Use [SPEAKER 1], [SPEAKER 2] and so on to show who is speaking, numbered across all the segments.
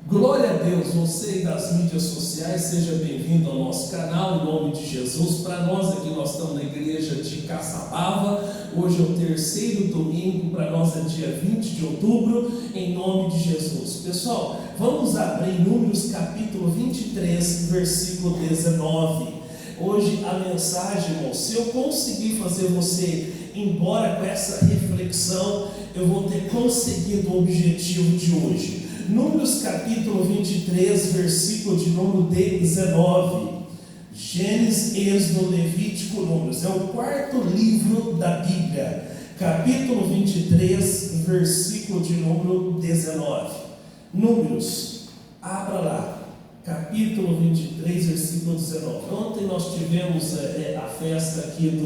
[SPEAKER 1] Glória a Deus, você das mídias sociais, seja bem-vindo ao nosso canal, em nome de Jesus. Para nós aqui, nós estamos na igreja de Caçapava. Hoje é o terceiro domingo, para nós é dia 20 de outubro, em nome de Jesus. Pessoal, vamos abrir Números capítulo 23, versículo 19. Hoje a mensagem, irmão, se eu conseguir fazer você ir embora com essa reflexão, eu vou ter conseguido o objetivo de hoje. Números capítulo 23, versículo de número 19. Gênesis, Êxodo, Levítico, Números. É o quarto livro da Bíblia. Capítulo 23, versículo de número 19. Números, abra lá. Capítulo 23, versículo 19. Ontem nós tivemos a festa aqui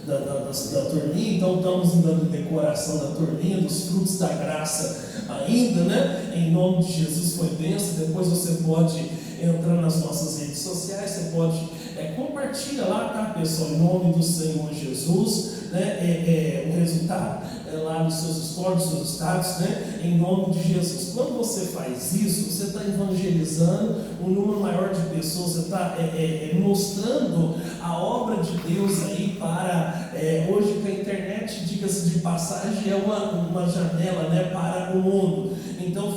[SPEAKER 1] da turminha, então estamos dando decoração da turminha, dos frutos da graça ainda, né? Em nome de Jesus, foi bênção. Depois você pode entrar nas nossas redes sociais, você pode compartilhar lá, tá, pessoal? Em nome do Senhor Jesus, né? O resultado lá nos seus stories, nos seus status, né? Em nome de Jesus. Quando você faz isso, você está evangelizando um número maior de pessoas, você está mostrando a obra de Deus aí para hoje, com a internet, diga-se de passagem, é uma janela, né, para o mundo. Então,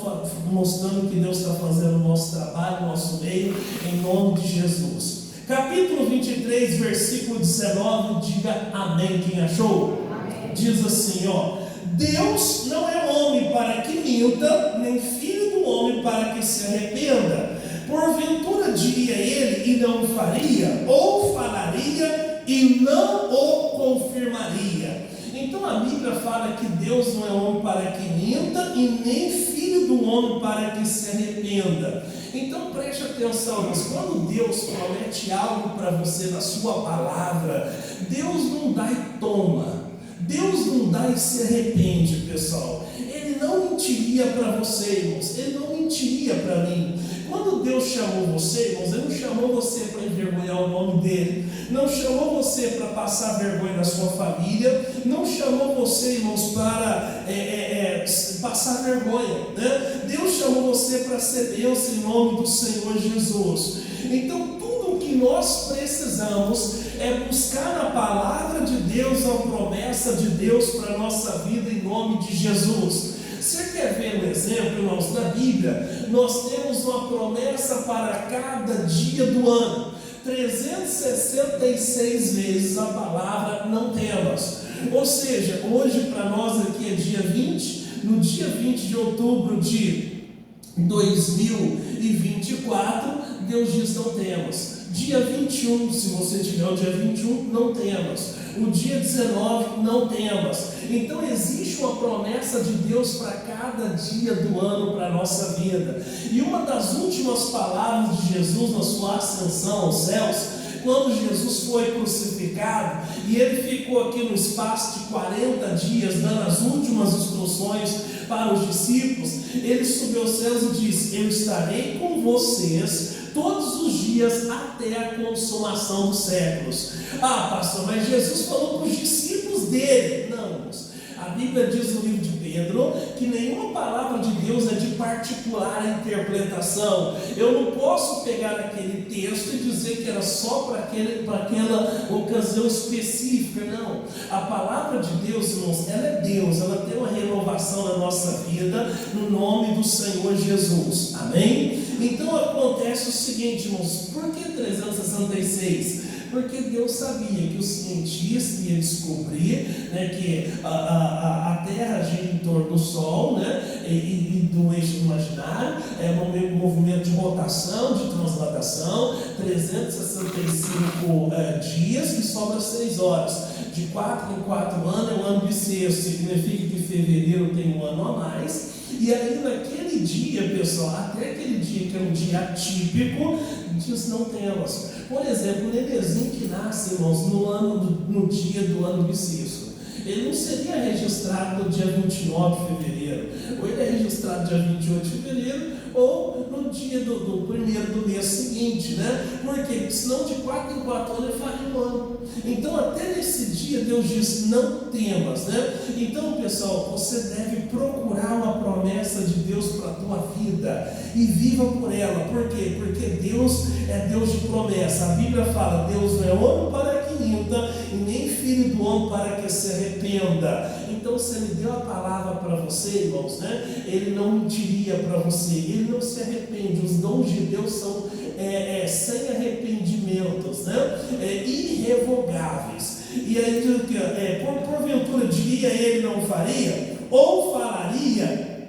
[SPEAKER 1] mostrando que Deus está fazendo o nosso trabalho, o nosso meio, em nome de Jesus. Capítulo 23, versículo 19, diga amém. Quem achou? Amém. Diz assim, ó: Deus não é homem para que minta, nem filho do homem para que se arrependa. Porventura diria ele e não faria, ou falaria e não o confirmaria. Então a Bíblia fala que Deus não é homem para que minta e nem filho do homem para que se arrependa. Então preste atenção, mas quando Deus promete algo para você na sua palavra, Deus não dá e toma. Deus não dá e se arrepende, pessoal. Ele não mentiria para você, irmãos. Ele não mentiria para mim. Quando Deus chamou você, irmãos, Ele não chamou você para envergonhar o nome dEle, não chamou você para passar vergonha na sua família, não chamou você, irmãos, para passar vergonha, né? Deus chamou você para ser bênção em nome do Senhor Jesus. Então tudo o que nós precisamos é buscar na palavra de Deus a promessa de Deus para a nossa vida em nome de Jesus. Você quer ver um exemplo, irmãos, da Bíblia? Nós temos uma promessa para cada dia do ano. 366 vezes a palavra não temas. Ou seja, hoje para nós aqui é dia 20, no dia 20 de outubro de 2024, Deus diz não temas. Dia 21, se você tiver o dia 21, não temas. O dia 19, não temas. Então existe uma promessa de Deus para cada dia do ano para a nossa vida. E uma das últimas palavras de Jesus na sua ascensão aos céus, quando Jesus foi crucificado e ele ficou aqui no espaço de 40 dias dando as últimas instruções para os discípulos, ele subiu aos céus e disse: eu estarei com vocês todos os dias até a consumação dos séculos. Ah, pastor, mas Jesus falou para os discípulos dele. Não, irmãos. A Bíblia diz no livro de Pedro que nenhuma palavra de Deus é de particular interpretação. Eu não posso pegar aquele texto e dizer que era só para aquela ocasião específica, não. A palavra de Deus, irmãos, ela é Deus, ela tem uma renovação na nossa vida, no nome do Senhor Jesus, amém? Então acontece o seguinte, irmãos, por que 366? Porque Deus sabia que o cientista ia descobrir, né, que a Terra gira em torno do Sol, né, e do eixo imaginário, um movimento de rotação, de transladação, 365 dias e sobra 6 horas. De 4 em 4 anos é um ano bissexto, significa que fevereiro tem um ano a mais. E aí naquele dia, pessoal, até aquele dia que é um dia atípico, diz não temas. Por exemplo, o nenenzinho que nasce, irmãos, no dia do ano bissexto. ele não seria registrado no dia 29 de fevereiro, ou ele é registrado dia 28 de fevereiro, ou no dia do primeiro do mês seguinte, né? Por quê? Porque senão de 4 em 4 anos ele faria um ano. Então até nesse dia Deus diz, não temas, né? Então pessoal, você deve procurar uma promessa de Deus para a tua vida e viva por ela. Por quê? Porque Deus é Deus de promessa. A Bíblia fala, Deus não é homem para que minta, e nem filho do homem para que se arrependa. Então se Ele deu a palavra para você, irmãos, né? Ele não mentiria para você, Ele não se arrepende. Os dons de Deus são sem arrependimentos, né? Irrevogáveis. E aí, porventura diria ele não faria, ou falaria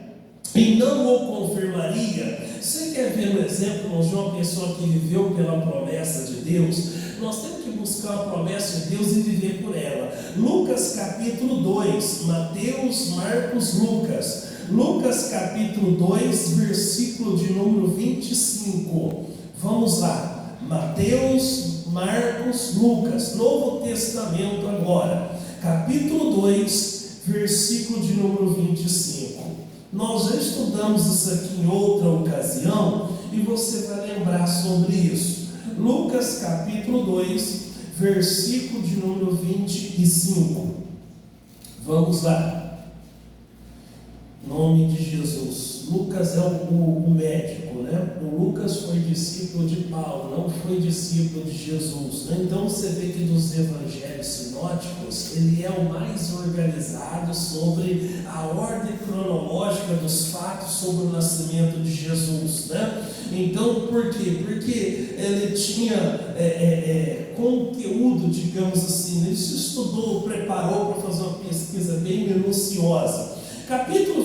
[SPEAKER 1] e não o confirmaria. Você quer ver um exemplo, irmãos, de uma pessoa que viveu pela promessa de Deus? Nós temos que buscar a promessa de Deus e viver por ela. Lucas capítulo 2, Mateus, Marcos, Lucas. Lucas capítulo 2, versículo de número 25. Vamos lá. Mateus, Marcos, Lucas. Novo Testamento agora. Capítulo 2, versículo de número 25. Nós já estudamos isso aqui em outra ocasião e você vai lembrar sobre isso. Lucas capítulo 2, versículo de número 25. Vamos lá. Em nome de Jesus. Lucas é o médico, né? O Lucas foi discípulo de Paulo, não foi discípulo de Jesus, né? Então você vê que dos evangelhos sinóticos, ele é o mais organizado sobre a ordem cronológica dos fatos sobre o nascimento de Jesus, né? Então, por quê? Porque ele tinha conteúdo, digamos assim, ele se estudou, preparou para fazer uma pesquisa bem minuciosa. Capítulo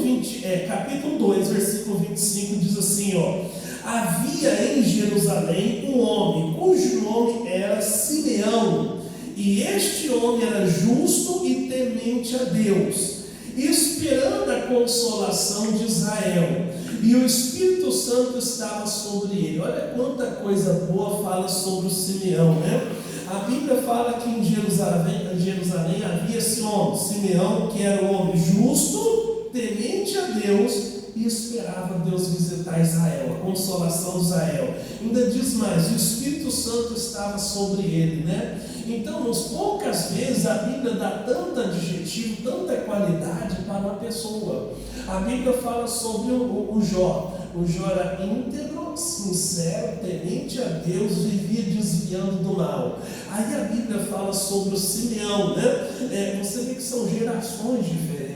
[SPEAKER 1] 2, versículo 25 diz assim, ó: havia em Jerusalém um homem cujo nome era Simeão, e este homem era justo e temente a Deus, esperando a consolação de Israel, e o Espírito Santo estava sobre ele. Olha quanta coisa boa fala sobre o Simeão, né? A Bíblia fala que em Jerusalém havia esse homem, Simeão, que era um homem justo, temente a Deus, e esperava Deus visitar Israel, a consolação de Israel. Ainda diz mais, o Espírito Santo estava sobre ele, né? Então, poucas vezes a Bíblia dá tanto adjetivo, tanta qualidade para uma pessoa. A Bíblia fala sobre o Jó. O Jó era íntegro, sincero, temente a Deus, vivia desviando do mal. Aí a Bíblia fala sobre o Simeão, né? Você vê que são gerações diferentes.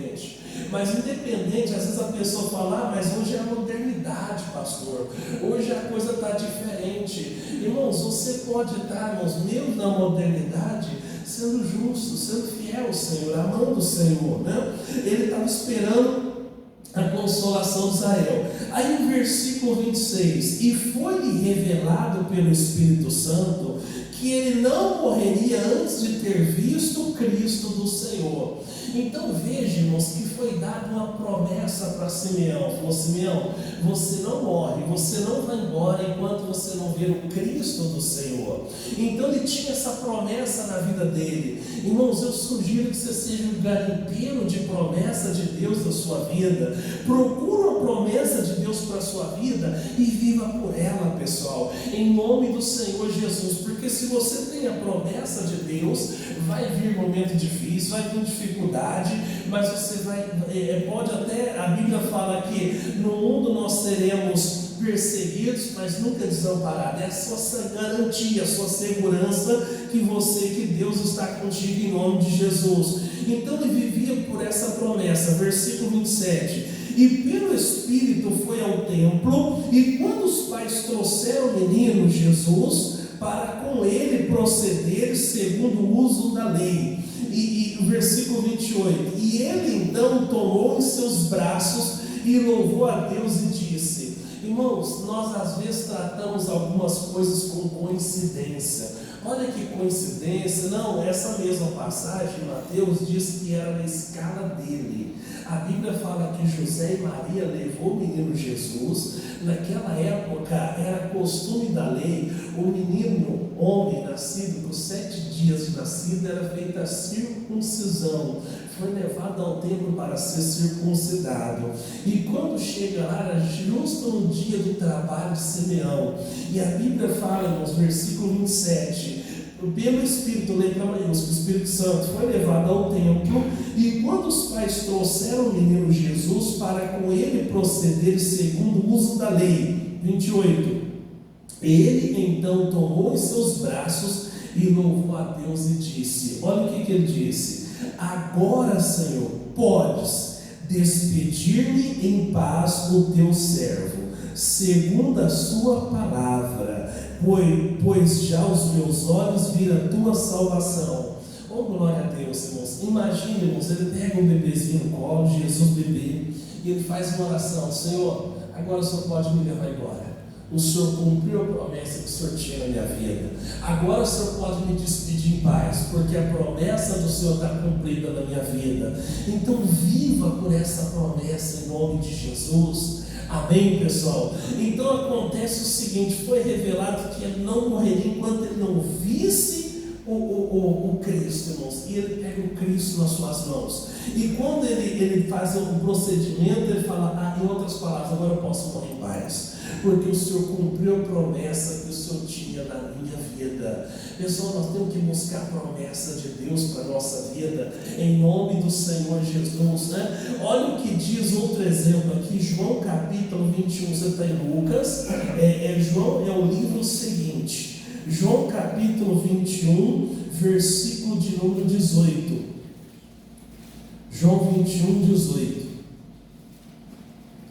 [SPEAKER 1] Mas independente, às vezes a pessoa fala, mas hoje é a modernidade, pastor. Hoje a coisa está diferente. Irmãos, você pode estar, irmãos, mesmo na modernidade, sendo justo, sendo fiel ao Senhor, amando o Senhor, né? Ele estava esperando a consolação de Israel. Aí o versículo 26, e foi-lhe revelado pelo Espírito Santo que ele não morreria antes de ter visto o Cristo do Senhor. Então veja, irmãos, que foi dada uma promessa para Simeão. Falou: Simeão, você não morre, você não vai embora enquanto você não ver o Cristo do Senhor. Então ele tinha essa promessa na vida dele. Irmãos, eu sugiro que você seja um garimpeiro de promessa de Deus na sua vida. Procura uma promessa de Deus para a sua vida e viva por ela, pessoal, em nome do Senhor Jesus. Porque se você tem a promessa de Deus, vai vir momento difícil, vai vir dificuldade, mas você pode até, a Bíblia fala que no mundo nós seremos perseguidos, mas nunca desamparados. É a sua garantia, a sua segurança que Deus está contigo em nome de Jesus. Então ele vivia por essa promessa. Versículo 27. E pelo Espírito foi ao templo, e quando os pais trouxeram o menino Jesus, para com ele proceder segundo o uso da lei. E o versículo 28, e ele então tomou em seus braços e louvou a Deus e disse: irmãos, nós às vezes tratamos algumas coisas com coincidência. Olha que coincidência. Não, essa mesma passagem, Mateus diz que era na escala dele. A Bíblia fala que José e Maria levou o menino Jesus. Naquela época era costume da lei, o menino, homem nascido, com 7 dias de nascido, era feita a circuncisão. foi levado ao templo para ser circuncidado. E quando chega lá, era justo no dia do trabalho de Simeão. E a Bíblia fala, no versículo 27, pelo Espírito, letra maiúscula, o Espírito Santo foi levado ao templo, e quando os pais trouxeram o menino Jesus para com ele proceder segundo o uso da lei, 28, ele então tomou em seus braços e louvou a Deus e disse, olha o que ele disse: agora, Senhor, podes despedir-me em paz o teu servo, segundo a sua palavra, pois já os meus olhos viram a tua salvação. Oh, glória a Deus, irmãos. Imagina, irmãos, ele pega um bebezinho no colo, Jesus bebê, e ele faz uma oração: Senhor, agora o Senhor pode me levar embora. O Senhor cumpriu a promessa que o Senhor tinha na minha vida. Agora o Senhor pode me despedir em paz, porque a promessa do Senhor está cumprida na minha vida. Então viva por essa promessa em nome de Jesus. Amém, pessoal? Então acontece o seguinte: foi revelado que ele não morreria enquanto ele não visse o Cristo, irmãos. E ele pega o Cristo nas suas mãos. E quando ele faz um procedimento, ele fala, em outras palavras, agora eu posso morrer em paz, porque o Senhor cumpriu a promessa que o Senhor tinha na minha vida. Pessoal, nós temos que buscar a promessa de Deus para a nossa vida, em nome do Senhor Jesus, né? Olha o que diz outro exemplo aqui, João capítulo 21, você está em Lucas, João é o livro seguinte, João capítulo 21, versículo de número 18, João 21, 18,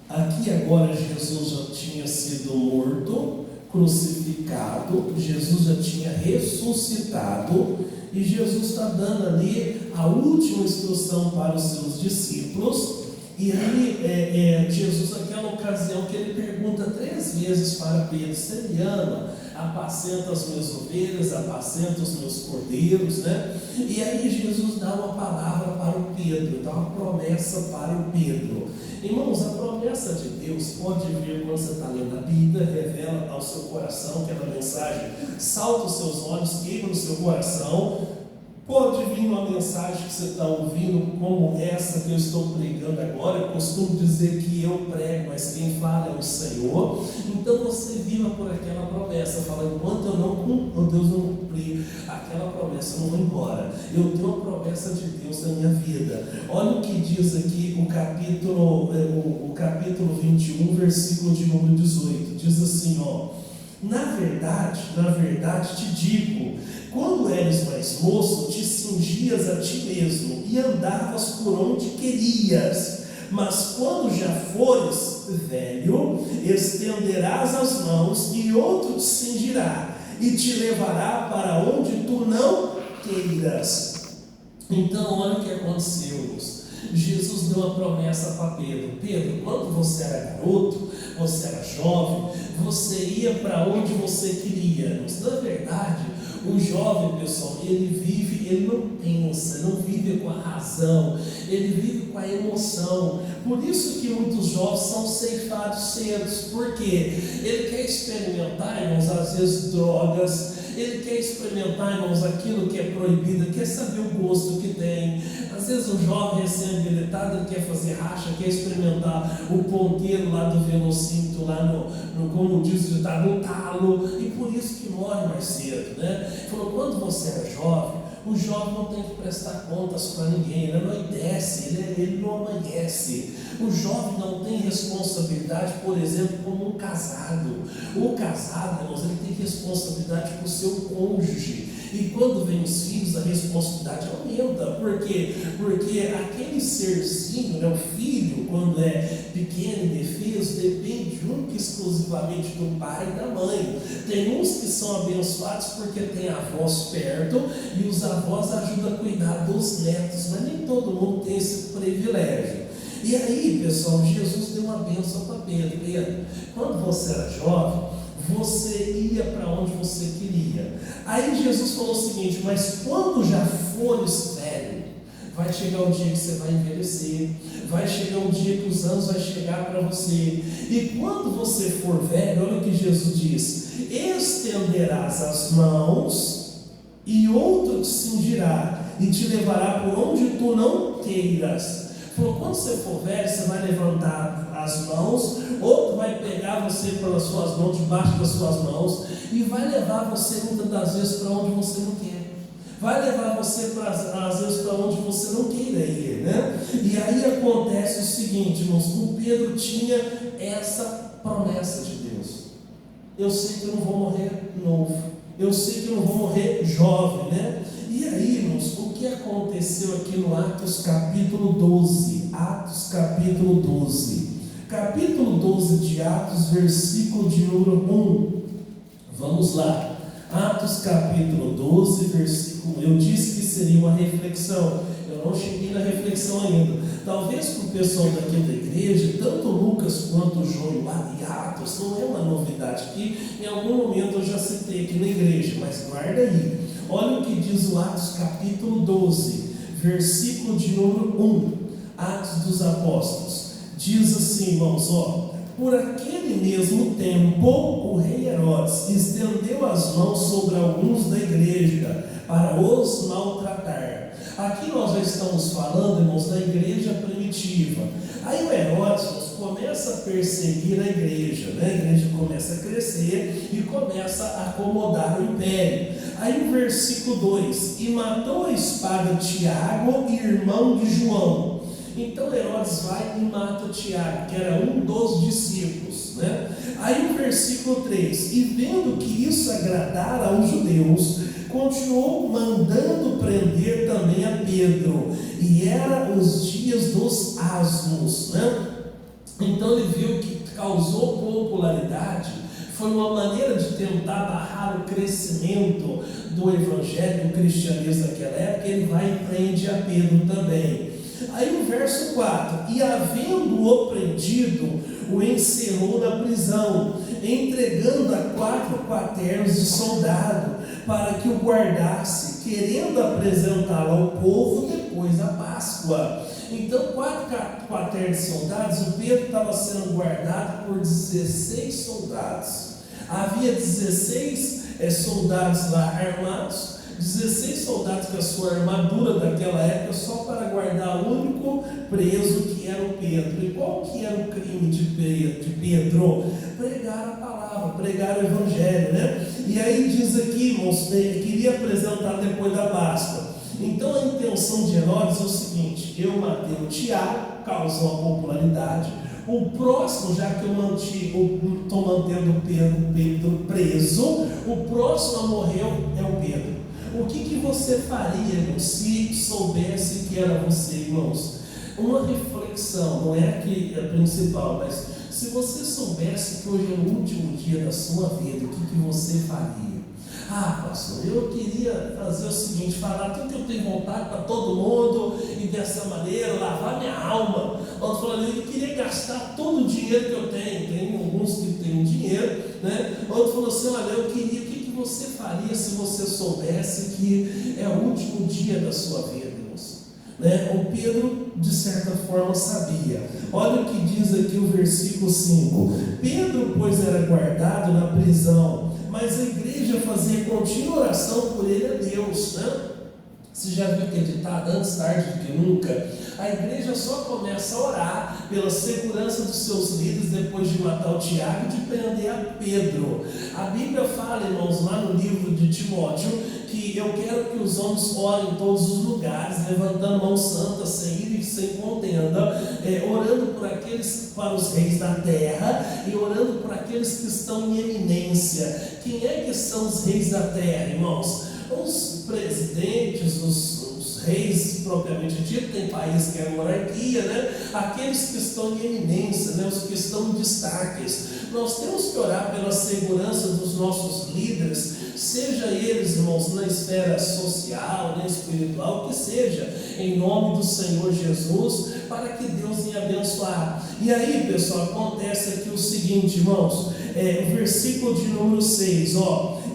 [SPEAKER 1] aqui agora Jesus já tinha sido morto, crucificado, Jesus já tinha ressuscitado, e Jesus está dando ali a última instrução para os seus discípulos. E aí Jesus, naquela ocasião que ele pergunta 3 vezes para Pedro: você me ama? Apacenta as minhas ovelhas, apacenta os meus cordeiros, né? E aí Jesus dá uma palavra para o Pedro, dá uma promessa para o Pedro. Irmãos, a promessa de Deus pode vir quando você está lendo a Bíblia, revela ao seu coração aquela mensagem, salta os seus olhos, queima no seu coração. Pode vir uma mensagem que você está ouvindo, como essa que eu estou pregando agora. Eu costumo dizer que eu prego, mas quem fala é o Senhor. Então você viva por aquela promessa, fala: enquanto Deus não cumprir aquela promessa, eu não vou embora. Eu tenho a promessa de Deus na minha vida. Olha o que diz aqui o capítulo 21, versículo de número 18. Diz assim, na verdade te digo, quando eres mais moço, te cingias a ti mesmo e andavas por onde querias. Mas quando já fores velho, estenderás as mãos e outro te cingirá e te levará para onde tu não queiras. Então, olha o que aconteceu, irmãos. Jesus deu uma promessa para Pedro: Pedro, quando você era garoto, você era jovem, você ia para onde você queria. Mas, na verdade, o jovem, pessoal, ele não pensa, não vive com a razão, ele vive com a emoção. Por isso que muitos jovens são ceifados cedo, porque ele quer experimentar, irmãos, às vezes drogas, ele quer experimentar, irmãos, aquilo que é proibido, quer saber o gosto que tem. Às vezes o jovem recém-habilitado, ele quer fazer racha, quer experimentar o ponteiro lá do velocímetro, lá no como diz o ditado, no talo, e por isso que morre mais cedo, né? Ele falou: quando você era jovem, o jovem não tem que prestar contas para ninguém, ele não desce, ele não amanhece. O jovem não tem responsabilidade, por exemplo, como um casado. O casado, irmãos, ele tem responsabilidade com o seu cônjuge. E quando vem os filhos, a responsabilidade aumenta. Por quê? Porque aquele serzinho, né, o filho, quando é pequeno e indefeso, depende única e exclusivamente do pai e da mãe. Tem uns que são abençoados porque tem avós perto e os avós ajudam a cuidar dos netos, mas nem todo mundo tem esse privilégio. E aí, pessoal, Jesus deu uma bênção para Pedro. Pedro, quando você era jovem, você ia para onde você queria. Aí Jesus falou o seguinte: mas quando já fores velho, vai chegar o dia que você vai envelhecer, vai chegar o dia que os anos vai chegar para você. E quando você for velho, olha o que Jesus diz: estenderás as mãos e outro te cingirá e te levará por onde tu não queiras. Falou, quando você for velho, você vai levantar as mãos, outro vai pegar você pelas suas mãos, debaixo das suas mãos, e vai levar você muitas das vezes para onde você não quer. Vai levar você, às vezes, para onde você não queira ir, né? E aí acontece o seguinte, irmãos, o Pedro tinha essa promessa de Deus. Eu sei que eu não vou morrer novo, eu sei que eu não vou morrer jovem, né? E aí, irmãos, o que aconteceu aqui no Atos capítulo 12? Atos capítulo 12. Capítulo 12 de Atos, versículo de número 1. Vamos lá. Atos capítulo 12, versículo 1. Eu disse que seria uma reflexão. Eu não cheguei na reflexão ainda. Talvez para o pessoal daqui da igreja, tanto Lucas quanto João e Atos, não é uma novidade que em algum momento eu já citei aqui na igreja, mas guarda aí. Olha o que diz o Atos capítulo 12, versículo de número 1. Atos dos Apóstolos. Diz assim, irmãos, por aquele mesmo tempo, o rei Herodes estendeu as mãos sobre alguns da igreja para os maltratar. Aqui nós já estamos falando, irmãos, da igreja primitiva. Aí o Herodes começa a perseguir a igreja, né? A igreja começa a crescer e começa a acomodar o império. Aí o versículo 2: e matou a espada Tiago, irmão de João. Então Herodes vai e mata Tiago, que era um dos discípulos, né? Aí o versículo 3: e vendo que isso agradara aos judeus, continuou mandando prender também a Pedro, e era os dias dos asmos, né? Então ele viu que causou popularidade, foi uma maneira de tentar barrar o crescimento do evangelho, do cristianismo daquela época. Ele vai e prende a Pedro também. Aí o verso 4: e havendo-o prendido, o encerrou na prisão, entregando a 4 quaternos de soldado, para que o guardasse, querendo apresentá-lo ao povo depois da Páscoa. Então 4 quaternos de soldados, o Pedro estava sendo guardado por 16 soldados. Havia 16 soldados lá armados, 16 soldados com a sua armadura daquela época, só para guardar o único preso, que era o Pedro. E qual que era o crime de Pedro? Pregar a palavra, pregar o evangelho, né? E aí diz aqui, irmãos, ele queria apresentar depois da Páscoa. Então a intenção de Herodes é o seguinte: eu matei o Tiago, causou a popularidade. O próximo, já que eu estou mantendo o Pedro preso, o próximo a morrer é o Pedro. O que você faria, irmão, se soubesse que era você, irmãos? Uma reflexão, não é aqui a principal, mas se você soubesse que hoje é o último dia da sua vida, o que você faria? Ah, pastor, eu queria fazer o seguinte, falar tudo que eu tenho vontade para todo mundo e dessa maneira lavar minha alma. Outro falou, eu queria gastar todo o dinheiro que eu tenho. Tem alguns que têm dinheiro, né? Outro falou assim, olha, eu queria, o que você faria se você soubesse que é o último dia da sua vida, irmãos? Né? O Pedro, de certa forma, sabia. Olha o que diz aqui o versículo 5: Pedro, pois, era guardado na prisão, mas a igreja fazia contínua oração por ele a Deus, né? Você já viu que é ditado, antes tarde do que nunca? A igreja só começa a orar pela segurança dos seus líderes depois de matar o Tiago e de prender a Pedro. A Bíblia fala, irmãos, lá no livro de Timóteo, que eu quero que os homens orem em todos os lugares, levantando mãos santas, sem ira e sem contenda, orando por aqueles, para os reis da terra, e orando por aqueles que estão em eminência. Quem é que são os reis da terra, irmãos? Os presidentes, os reis propriamente dito, tem país que é monarquia, né? Aqueles que estão em eminência, né? Os que estão em destaques. Nós temos que orar pela segurança dos nossos líderes, seja eles, irmãos, na esfera social, na espiritual, que seja, em nome do Senhor Jesus, para que Deus venha abençoar. E aí, pessoal, acontece aqui o seguinte, irmãos, o versículo de número 6,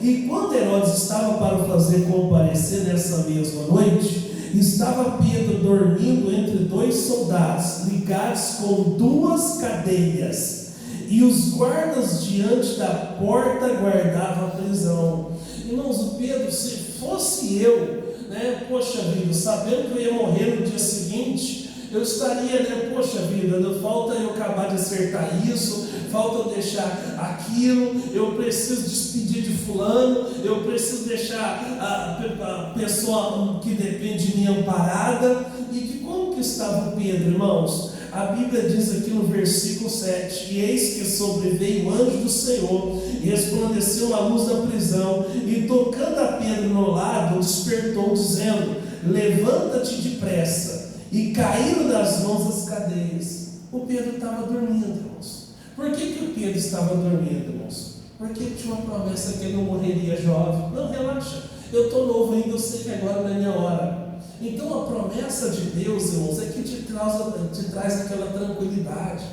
[SPEAKER 1] e quando Herodes estava para fazer comparecer nessa mesma noite, estava Pedro dormindo entre 2 soldados, ligados com 2 cadeias, e os guardas diante da porta guardavam a prisão. Irmãos, o Pedro, se fosse eu né, poxa vida, sabendo que eu ia morrer no dia seguinte, eu estaria, né, poxa vida, falta eu acabar de acertar isso, falta eu deixar aquilo, eu preciso despedir de fulano, eu preciso deixar a pessoa que depende de mim amparada. E que como que estava Pedro, irmãos? A Bíblia diz aqui no versículo 7, e eis que sobreveio o anjo do Senhor, e resplandeceu a luz da prisão, e tocando a Pedro no lado, despertou, dizendo: levanta-te depressa. E caíram das mãos as cadeias. O Pedro estava dormindo, irmãos. Por que o Pedro estava dormindo, irmãos? Porque tinha uma promessa que ele não morreria jovem. Não, relaxa, eu estou novo ainda, eu sei que agora não é minha hora. Então a promessa de Deus, irmãos, é que te traz aquela tranquilidade.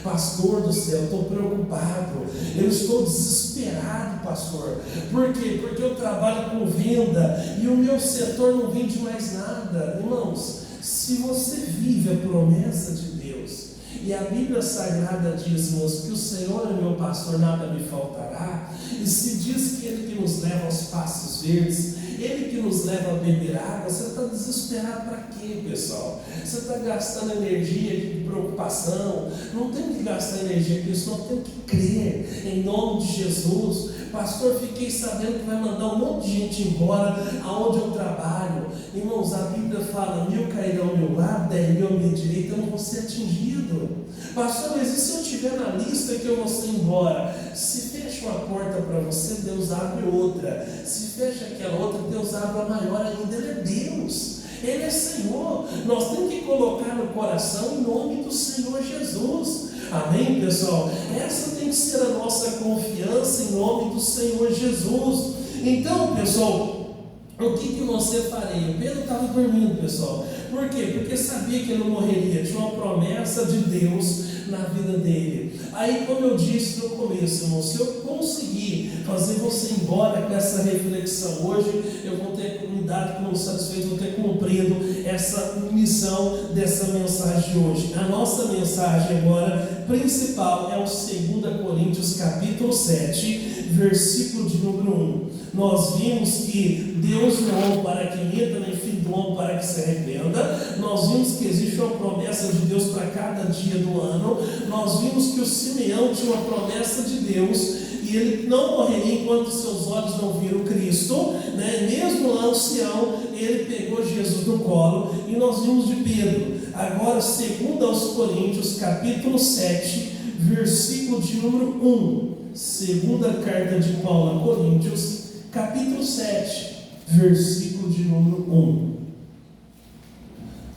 [SPEAKER 1] Pastor do céu, estou preocupado, eu estou desesperado, pastor. Por quê? Porque eu trabalho com venda e o meu setor não vende mais nada. Irmãos, se você vive a promessa de Deus, e a Bíblia Sagrada diz, irmãos, que o Senhor é meu pastor, nada me faltará, e se diz que Ele que nos leva aos pastos verdes, Ele que nos leva a beber água, você está desesperado para quê, pessoal? Você está gastando energia de preocupação? Não tem que gastar energia com isso, não tem que crer em nome de Jesus. Pastor, fiquei sabendo que vai mandar um monte de gente embora aonde eu trabalho. Irmãos, a Bíblia fala: 1000 cairão ao meu lado, 10.000 à minha direita, eu não vou ser atingido. Pastor, mas e se eu estiver na lista que eu vou ser embora? Se fecha uma porta para você, Deus abre outra. Se fecha aquela outra, Deus abre a maior ainda. Ele é Deus, Ele é Senhor. Nós temos que colocar no coração em nome do Senhor Jesus. Amém, pessoal? Essa tem que ser a nossa confiança em nome do Senhor Jesus. Então, pessoal, o que você faria? Pedro estava dormindo, pessoal. Por quê? Porque sabia que ele não morreria. Tinha uma promessa de Deus na vida dele. Aí, como eu disse no começo, irmão, se eu conseguir fazer você embora com essa reflexão hoje, eu vou ter me dado como satisfeito, vou ter cumprido essa missão dessa mensagem de hoje. A nossa mensagem agora principal é o 2 Coríntios capítulo 7, versículo de número 1. Nós vimos que Deus não é homem para que minta, nem filho do homem para que se arrependa. Nós vimos que existe uma promessa de Deus para cada dia do ano. Nós vimos que o Simeão tinha uma promessa de Deus e ele não morreria enquanto seus olhos não viram Cristo, né? Mesmo lá ancião, ele pegou Jesus no colo. E nós vimos de Pedro. Agora, 2 Coríntios capítulo 7, versículo de número 1. Segunda carta de Paulo a Coríntios, capítulo 7, versículo de número 1.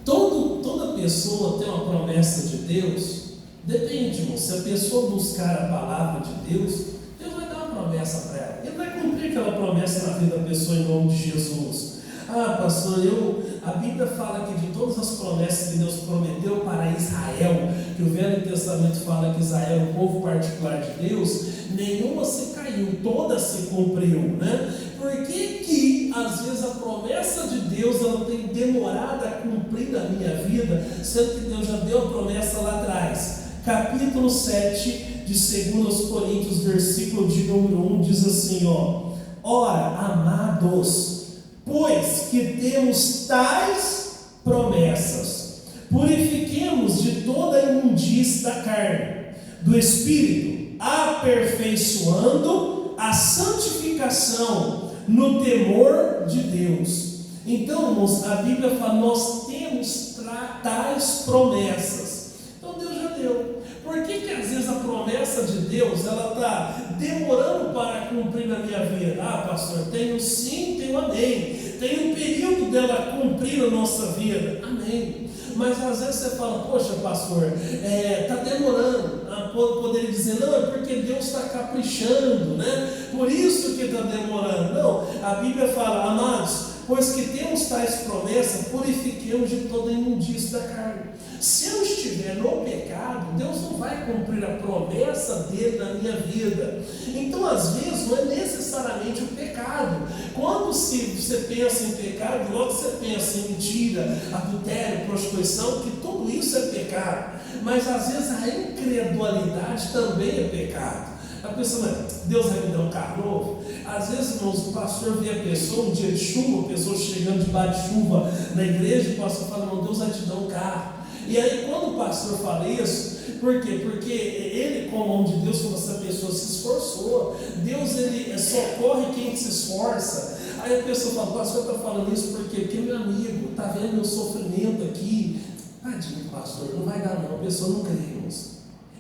[SPEAKER 1] Toda pessoa tem uma promessa de Deus. Depende, irmão. Se a pessoa buscar a palavra de Deus, Deus vai dar uma promessa para ela. Ele vai cumprir aquela promessa na vida da pessoa em nome de Jesus. Ah, pastor, a Bíblia fala que de todas as promessas que Deus prometeu para Israel, que o Velho Testamento fala que Israel é o povo particular de Deus, nenhuma se caiu, todas se cumpriu, né? Por que às vezes a promessa de Deus ela tem demorado a cumprir na minha vida, sendo que Deus já deu a promessa lá atrás? Capítulo 7 de 2 Coríntios, versículo de número 1, diz assim, ó: ora, amados, pois que temos tais promessas, purifiquemos de toda a imundície da carne, do Espírito, aperfeiçoando a santificação no temor de Deus. Então, irmãos, a Bíblia fala, nós temos tais promessas. Então Deus já deu. Por que às vezes a promessa de Deus ela está demorando para cumprir na minha vida? Ah, pastor, tenho sim, tenho amém. Tem um período dela cumprir na nossa vida, amém. Mas às vezes você fala, poxa, pastor, está demorando. Poderia dizer, não, é porque Deus está caprichando, né? Por isso que está demorando. Não, a Bíblia fala, amados, pois que temos tais promessas, purifiquemos de toda imundície da carne. Se eu estiver no pecado, Deus não vai cumprir a promessa dele na minha vida. Então, às vezes, não é necessariamente o pecado. Quando você pensa em pecado, logo você pensa em mentira, adultério, prostituição, que tudo isso é pecado. Mas, às vezes, a incredulidade também é pecado. A pessoa, Deus vai me dar um carro novo? Às vezes, irmãos, o pastor vê a pessoa, um dia de chuva, a pessoa chegando debaixo de chuva na igreja, o pastor fala, irmão, Deus vai te dar um carro. E aí, quando o pastor fala isso, por quê? Porque ele, como homem de Deus, como essa pessoa se esforçou, Deus, ele socorre quem se esforça. Aí a pessoa fala, o pastor está falando isso por quê? Porque meu amigo, está vendo meu sofrimento aqui? Tadinho, pastor, não vai dar não, a pessoa não crê, irmãos.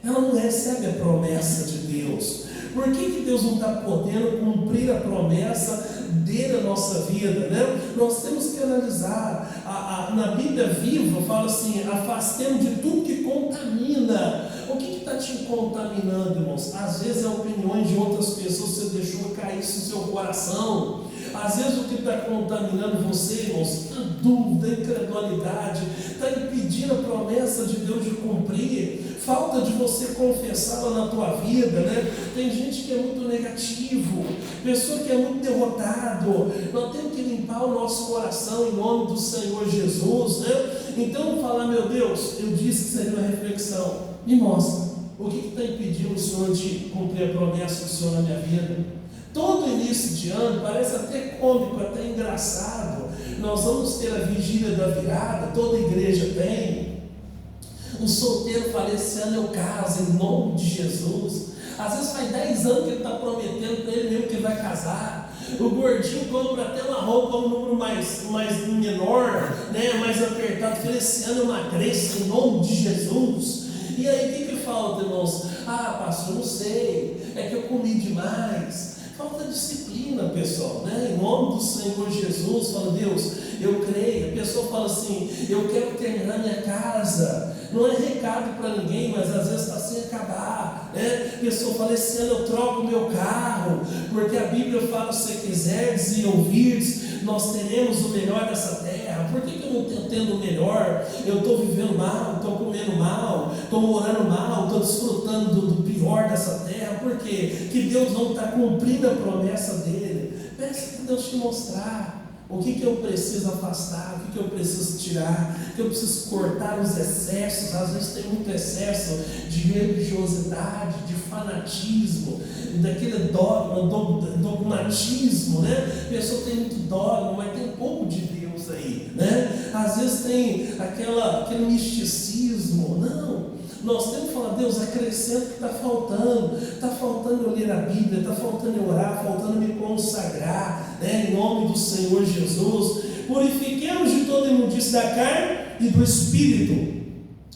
[SPEAKER 1] Ela não recebe a promessa de Deus. Por que Deus não está podendo cumprir a promessa dele na nossa vida, né? Nós temos que analisar. Na Bíblia Viva fala assim, afastemos de tudo que contamina. O que está te contaminando, irmãos? Às vezes é opiniões de outras pessoas que você deixou cair no seu coração. Às vezes o que está contaminando você, irmãos, a dúvida, a incredulidade, está impedindo a promessa de Deus de cumprir, falta de você confessá-la na tua vida, né? Tem gente que é muito negativo, pessoa que é muito derrotado. Nós temos que limpar o nosso coração em nome do Senhor Jesus, né? Então vamos falar, meu Deus, eu disse que seria uma reflexão, me mostra, o que está impedindo o Senhor de cumprir a promessa do Senhor na minha vida? Todo início de ano parece até cômico, até engraçado. Nós vamos ter a vigília da virada, toda igreja tem. O solteiro fala, esse ano eu caso em nome de Jesus. Às vezes faz 10 anos que ele está prometendo para ele mesmo que ele vai casar. O gordinho compra até uma roupa, um número mais menor, né, mais apertado. Fala, esse ano eu emagreço em nome de Jesus. E aí o que falta, irmãos? Ah, pastor, não sei, é que eu comi demais. Falta disciplina, pessoal, né? Em nome do Senhor Jesus, fala, Deus, eu creio. A pessoa fala assim, eu quero terminar minha casa. Não é recado para ninguém, mas às vezes está sem acabar, né? A pessoa fala, esse ano eu troco o meu carro, porque a Bíblia fala, se quiserdes e ouvirdes, nós teremos o melhor dessa terra. Por que eu não estou tendo o melhor? Eu estou vivendo mal, estou comendo mal, estou morando mal, estou desfrutando do pior dessa terra. Por quê? Que Deus não está cumprindo a promessa dele. Peça para Deus te mostrar o que eu preciso afastar, o que eu preciso tirar, o que eu preciso cortar os excessos. Às vezes tem muito excesso de religiosidade, de fanatismo, daquele dogmatismo, né? A pessoa tem muito dogma, mas tem pouco de Deus aí, né? Às vezes tem aquele misticismo. Não, nós temos que falar, Deus, acrescenta o que está faltando eu ler a Bíblia, está faltando eu orar, faltando me consagrar, né? Em nome do Senhor Jesus. Purifiquemos de toda imundície da carne e do espírito.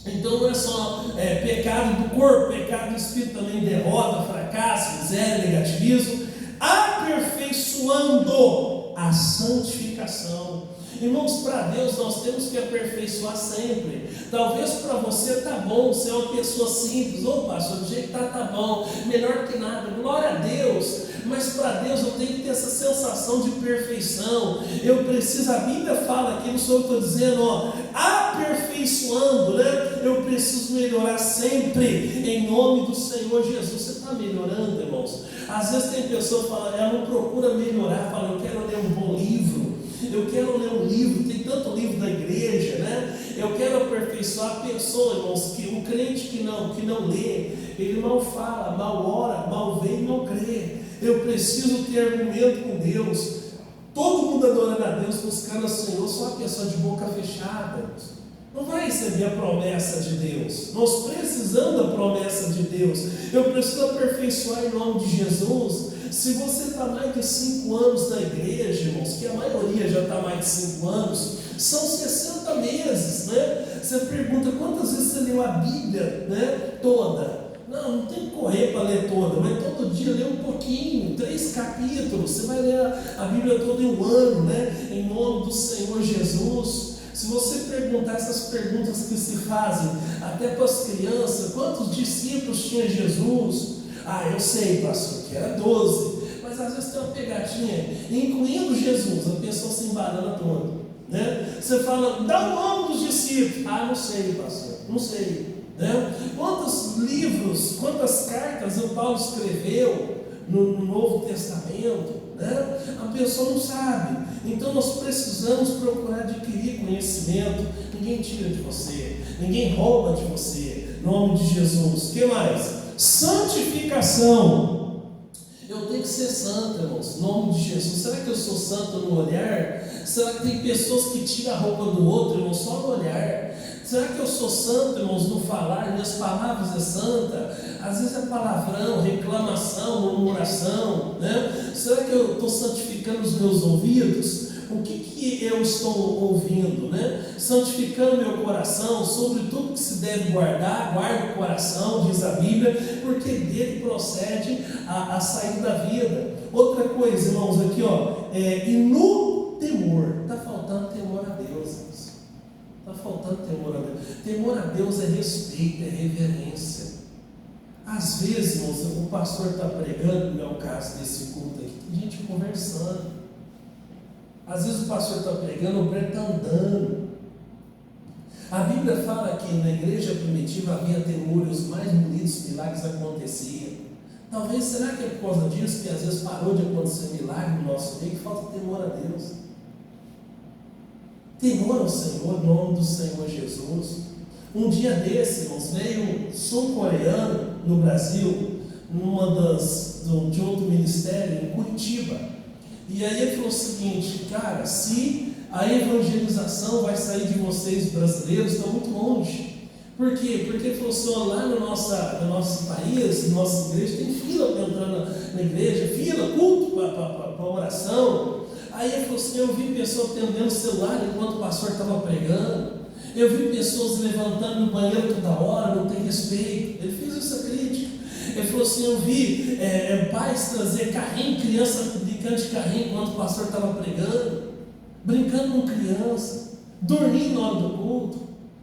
[SPEAKER 1] Então não é só pecado do corpo, pecado do espírito também, derrota, fracasso, miséria, negativismo, aperfeiçoando a santificação. Irmãos, para Deus nós temos que aperfeiçoar sempre. Talvez para você tá bom, você é uma pessoa simples, pastor, do jeito que tá bom, melhor que nada, glória a Deus. Mas para Deus eu tenho que ter essa sensação de perfeição. Eu preciso, a Bíblia fala aqui, não sou eu que estou dizendo, aperfeiçoando, né? Eu preciso melhorar sempre, em nome do Senhor Jesus. Você está melhorando, irmãos? Às vezes tem pessoa que fala, ela não procura melhorar, fala, eu quero ler um bom livro. Eu quero ler um livro, tem tanto livro da igreja, né? Eu quero aperfeiçoar a pessoa, irmãos, que o crente que não lê, ele mal fala, mal ora, mal vê e não crê. Eu preciso ter argumento com Deus. Todo mundo adorando a Deus, buscando o Senhor, só uma pessoa de boca fechada, irmãos, não vai receber a promessa de Deus. Nós precisamos da promessa de Deus. Eu preciso aperfeiçoar em nome de Jesus. Se você está mais de 5 anos na igreja, irmãos, que a maioria já está mais de 5 anos, são 60 meses, né? Você pergunta, quantas vezes você leu a Bíblia, né? Toda? Não tem que correr para ler toda, mas todo dia lê um pouquinho, 3 capítulos, você vai ler a Bíblia toda em um ano, né? Em nome do Senhor Jesus. Se você perguntar essas perguntas que se fazem até para as crianças, quantos discípulos tinha Jesus? Eu sei, pastor, que era 12, mas às vezes tem uma pegadinha, incluindo Jesus, a pessoa se embarana toda, né? Você fala, dá o nome dos discípulos. Não sei, pastor, não sei, né? Quantos livros, quantas cartas o Paulo escreveu no Novo Testamento, né? A pessoa não sabe. Então nós precisamos procurar adquirir conhecimento. Ninguém tira de você, ninguém rouba de você, em nome de Jesus. O que mais? Santificação. Eu tenho que ser santo, irmãos, em nome de Jesus. Será que eu sou santo no olhar? Será que tem pessoas que tiram a roupa do outro, irmãos, só no olhar? Será que eu sou santo, irmãos, no falar? Minhas palavras é santa? Às vezes é palavrão, reclamação, murmuração, né? Será que eu estou santificando os meus ouvidos? O que eu estou ouvindo, né? Santificando meu coração, sobre tudo que se deve guardar, guarda o coração, diz a Bíblia, porque dele procede a saída da vida. Outra coisa, irmãos, aqui, e no temor, está faltando temor a Deus, irmãos. Está faltando temor a Deus. Temor a Deus é respeito, é reverência. Às vezes, irmãos, o pastor está pregando, não é o caso desse culto aqui, tem gente conversando. Às vezes o pastor está pregando, o preto está andando. A Bíblia fala que na igreja primitiva havia temor e os mais bonitos milagres aconteciam. Talvez, será que é por causa disso que às vezes parou de acontecer milagre no nosso meio, que falta temor a Deus? Temor ao Senhor, em nome do Senhor Jesus. Um dia desse, irmãos, veio um sul-coreano no Brasil, de outro ministério, em Curitiba. E aí ele falou o seguinte: cara, se a evangelização vai sair de vocês brasileiros, está muito longe. Por quê? Porque ele falou assim: lá no nosso país, na nossa igreja, tem fila para entrar na igreja, fila, culto para oração. Aí ele falou assim: eu vi pessoas atendendo o celular enquanto o pastor estava pregando. Eu vi pessoas levantando no banheiro toda hora, não tem respeito. Ele fez essa crítica. Ele falou assim: eu vi pais trazer carrinho, criança brincando de carrinho enquanto o pastor estava pregando, brincando com criança, dormindo na hora do culto.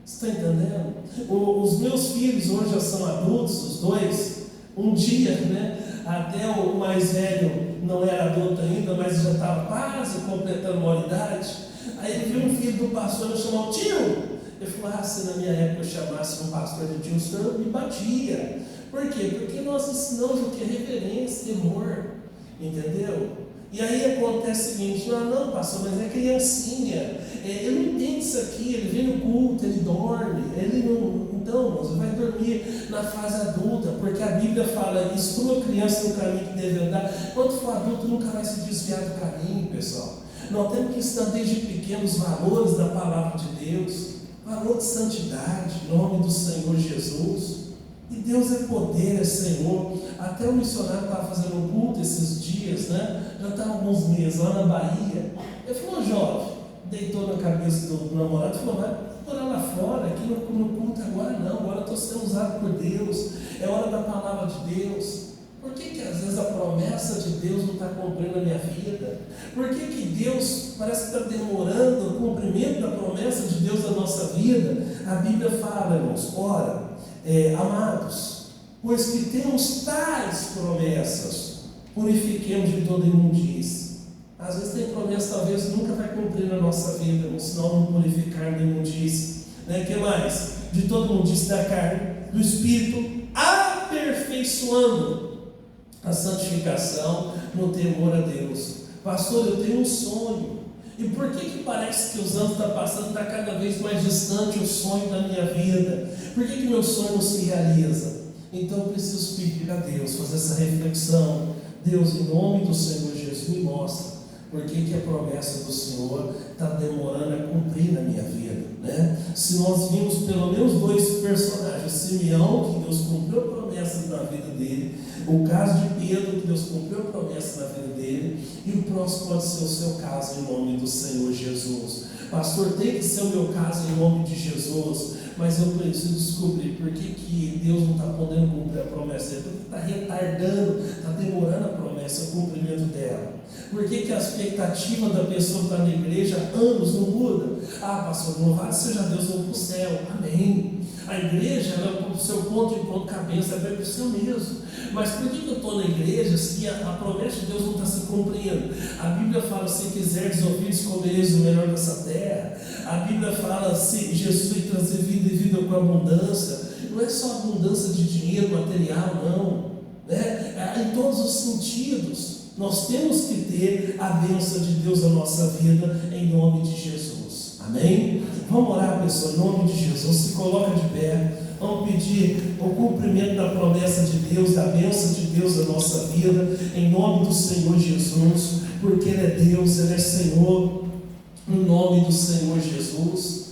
[SPEAKER 1] Você está entendendo? Os meus filhos hoje já são adultos, os dois. Um dia, né, até o mais velho não era adulto ainda, mas já estava quase completando uma idade. Aí ele viu um filho do pastor, eu chamava o tio. Ele falou: se na minha época eu chamasse um pastor de tio, o senhor me batia. Por quê? Porque nós ensinamos o que é reverência, temor, entendeu? E aí acontece o seguinte: não, pastor, mas é criancinha, ele não entende isso aqui, ele vem no culto, ele dorme, ele não. Então, você vai dormir na fase adulta, porque a Bíblia fala: instrua a criança no caminho que deve andar. Quando for adulto, nunca vai se desviar do caminho, pessoal. Nós temos que ensinar desde pequenos valores da palavra de Deus, valor de santidade, em nome do Senhor Jesus. E Deus é poder, é Senhor. Até o missionário estava fazendo um culto esses dias, né? Já está há alguns meses lá na Bahia. Ele falou: jovem, deitou na cabeça do namorado e falou: vai orar lá fora, aqui no culto agora não, agora estou sendo usado por Deus, é hora da palavra de Deus. Por que às vezes a promessa de Deus não está cumprindo a minha vida? Por que Deus parece que está demorando o cumprimento da promessa de Deus na nossa vida? A Bíblia fala, irmãos, ora, amados, pois que temos tais promessas, purifiquemos de toda imundície. Às vezes tem promessa, talvez nunca vai cumprir na nossa vida, irmãos, se não purificar da imundície. Que mais? De toda imundície da carne, do espírito, aperfeiçoando a santificação no temor a Deus. Pastor, eu tenho um sonho. E por que parece que os anos estão passando, está cada vez mais distante o sonho da minha vida? Por que meu sonho não se realiza? Então eu preciso pedir a Deus, fazer essa reflexão. Deus, em nome do Senhor Jesus, me mostra por que a promessa do Senhor está demorando a cumprir na minha vida, né? Se nós vimos pelo menos dois personagens: Simeão, que Deus cumpriu a promessa na vida dele, o caso de Pedro, que Deus cumpriu a promessa na vida dele, e o próximo pode ser o seu caso, em nome do Senhor Jesus. Pastor, tem que ser o meu caso, em nome de Jesus, mas eu preciso descobrir por que Deus não está podendo cumprir a promessa dele, porque está retardando, está demorando a promessa, o cumprimento dela. Por que a expectativa da pessoa que está na igreja há anos não muda? Pastor, louvado seja Deus, vamos para o céu, amém. A igreja é o seu ponto de encontro, cabeça, é para o céu mesmo. Mas por que eu estou na igreja se a promessa de Deus não está se cumprindo? A Bíblia fala: se quiseres ouvir, comereis o melhor dessa terra. A Bíblia fala: se Jesus veio trazer vida e vida com abundância. Não é só abundância de dinheiro, material, não, né? Em todos os sentidos. Nós temos que ter a bênção de Deus na nossa vida, em nome de Jesus. Amém? Vamos orar, pessoal, em nome de Jesus. Se coloca de pé. Vamos pedir o cumprimento da promessa de Deus, da bênção de Deus na nossa vida, em nome do Senhor Jesus, porque Ele é Deus, Ele é Senhor, no nome do Senhor Jesus.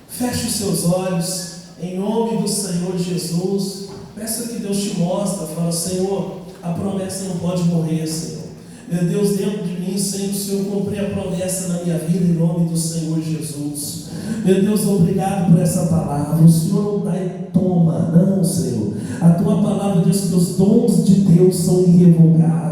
[SPEAKER 1] Feche os seus olhos, em nome do Senhor Jesus. Peça que Deus te mostre, fala: Senhor, a promessa não pode morrer, Senhor. Meu Deus, dentro de mim, Senhor, o Senhor cumprir a promessa na minha vida, em nome do Senhor Jesus. Meu Deus, obrigado por essa palavra. O Senhor não dá e toma, não, Senhor. A tua palavra diz que os dons de Deus são irrevogáveis.